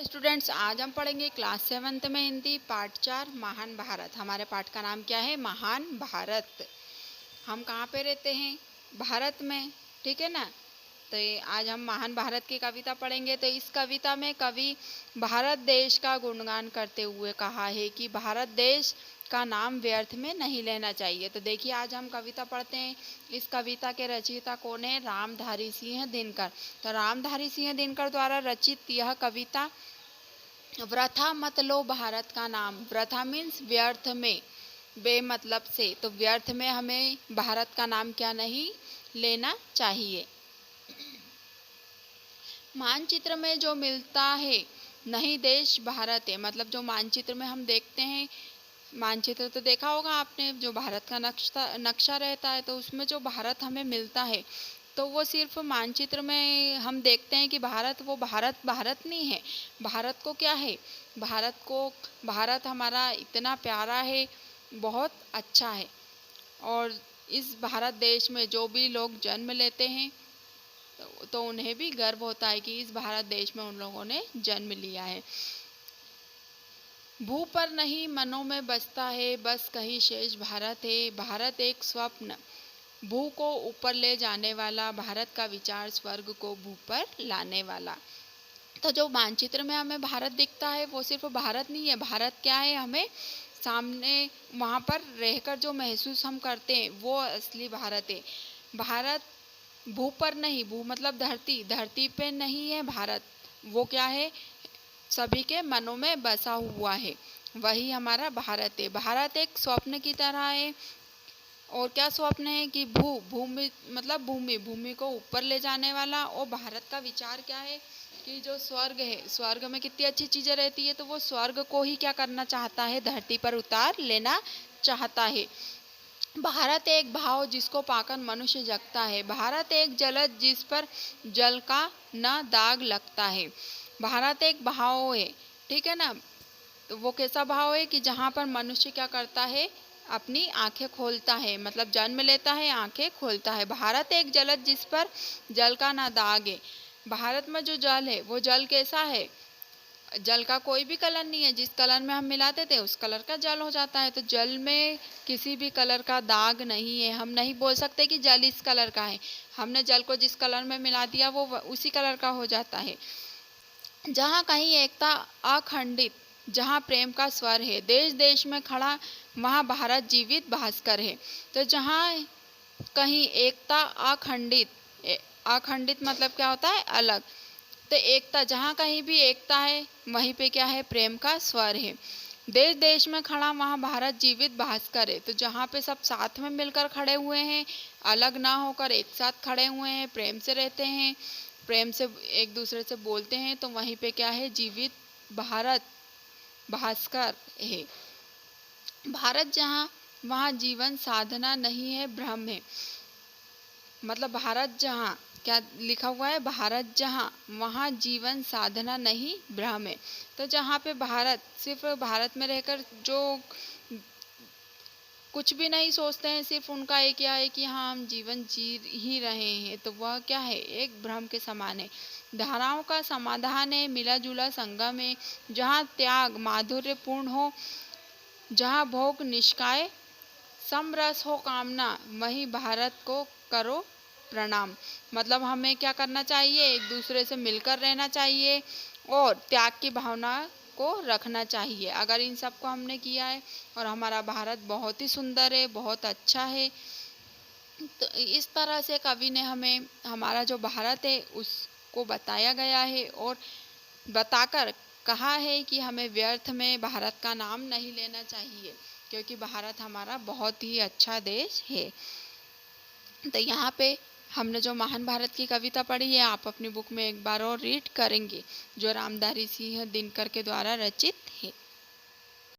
Students, आज हम पढ़ेंगे क्लास 7th में हिंदी पार्ट 4 महान भारत। हमारे पाठ का नाम क्या है? महान भारत। हम कहाँ पे रहते हैं? भारत में, ठीक है ना। तो आज हम महान भारत की कविता पढ़ेंगे। तो इस कविता में कवि भारत देश का गुणगान करते हुए कहा है कि भारत देश का नाम व्यर्थ में नहीं लेना चाहिए। तो देखिए, आज हम कविता पढ़ते हैं। इस कविता के रचयिता कौन है? रामधारी सिंह दिनकर। तो रामधारी सिंह दिनकर द्वारा रचित यह कविता वृथा मत लो भारत का नाम। वृथा मीन्स व्यर्थ में, बेमतलब से। तो व्यर्थ में हमें भारत का नाम क्या नहीं लेना चाहिए। मानचित्र में जो मिलता है नहीं देश भारत है। मतलब जो मानचित्र में हम देखते हैं, मानचित्र तो देखा होगा आपने, जो भारत का नक्शा रहता है, तो उसमें जो भारत हमें मिलता है, तो वो सिर्फ मानचित्र में हम देखते हैं कि भारत, वो भारत नहीं है। भारत को क्या है? भारत हमारा इतना प्यारा है, बहुत अच्छा है। और इस भारत देश में जो भी लोग जन्म लेते हैं तो उन्हें भी गर्व होता है कि इस भारत देश में उन लोगों ने जन्म लिया है। भू पर नहीं मनों में बसता है, बस कहीं शेष भारत है। भारत एक स्वप्न, भू को ऊपर ले जाने वाला। भारत का विचार स्वर्ग को भू पर लाने वाला। तो जो मानचित्र में हमें भारत दिखता है वो सिर्फ भारत नहीं है। भारत क्या है? हमें सामने वहाँ पर रहकर जो महसूस हम करते हैं वो असली भारत है। भारत भू पर नहीं, भू मतलब धरती, धरती पे नहीं है भारत। वो क्या है? सभी के मनों में बसा हुआ है, वही हमारा भारत है। भारत एक स्वप्न की तरह है। और क्या स्वप्न है? कि भूमि मतलब भूमि को ऊपर ले जाने वाला। और भारत का विचार क्या है? कि जो स्वर्ग है, स्वर्ग में कितनी अच्छी चीज़ें रहती है, तो वो स्वर्ग को ही क्या करना चाहता है? धरती पर उतार लेना चाहता है। भारत एक भाव जिसको पाकर मनुष्य जगता है। भारत एक जलद जिस पर जल का न दाग लगता है। भारत एक भाव है, ठीक है ना। तो वो कैसा भाव है? कि जहाँ पर मनुष्य क्या करता है? अपनी आंखें खोलता है, मतलब जन्म लेता है, आंखें खोलता है। भारत एक जलद जिस पर जल का ना दाग है। भारत में जो जल है वो जल कैसा है? जल का कोई भी कलर नहीं है। जिस कलर में हम मिलाते थे उस कलर का जल हो जाता है। तो जल में किसी भी कलर का दाग नहीं है। हम नहीं बोल सकते कि जल इस कलर का है। हमने जल को जिस कलर में मिला दिया वो उसी कलर का हो जाता है। जहाँ कहीं एकता अखंडित, जहाँ प्रेम का स्वर है, देश देश में खड़ा वहाँ भारत जीवित भास्कर है। तो जहाँ कहीं एकता अखंडित, अखंडित मतलब क्या होता है? अलग। तो एकता, जहाँ कहीं भी एकता है वहीं पे क्या है? प्रेम का स्वर है। देश देश में खड़ा वहाँ भारत जीवित भास्कर है। तो जहाँ पे सब साथ में मिलकर खड़े हुए हैं, अलग ना होकर एक साथ खड़े हुए हैं, प्रेम से रहते हैं, प्रेम से एक दूसरे से बोलते हैं, तो वहीं पे क्या है? जीवित भारत भास्कर है। भारत जहाँ, वहाँ जीवन साधना नहीं है, भ्रम है। मतलब भारत जहाँ, क्या लिखा हुआ है? भारत जहाँ, वहाँ जीवन साधना नहीं, भ्रम है। तो जहाँ पे भारत, सिर्फ भारत में रहकर जो कुछ भी नहीं सोचते हैं, सिर्फ उनका एक क्या है कि हाँ हम जीवन जी ही रहे हैं, तो वह क्या है? एक भ्रम के समान है। धाराओं का समाधान है मिला जुला संगम है। जहाँ त्याग माधुर्य पूर्ण हो, जहाँ भोग निष्काय समरस हो कामना, वही भारत को करो प्रणाम। मतलब हमें क्या करना चाहिए? एक दूसरे से मिलकर रहना चाहिए और त्याग की भावना को रखना चाहिए। अगर इन सब को हमने किया है, और हमारा भारत बहुत ही सुंदर है, बहुत अच्छा है। तो इस तरह से कवि ने हमें हमारा जो भारत है उसको बताया गया है, और बताकर कहा है कि हमें व्यर्थ में भारत का नाम नहीं लेना चाहिए, क्योंकि भारत हमारा बहुत ही अच्छा देश है। तो यहाँ पे हमने जो महान भारत की कविता पढ़ी है, आप अपनी बुक में एक बार और रीड करेंगे, जो रामधारी सिंह दिनकर के द्वारा रचित है।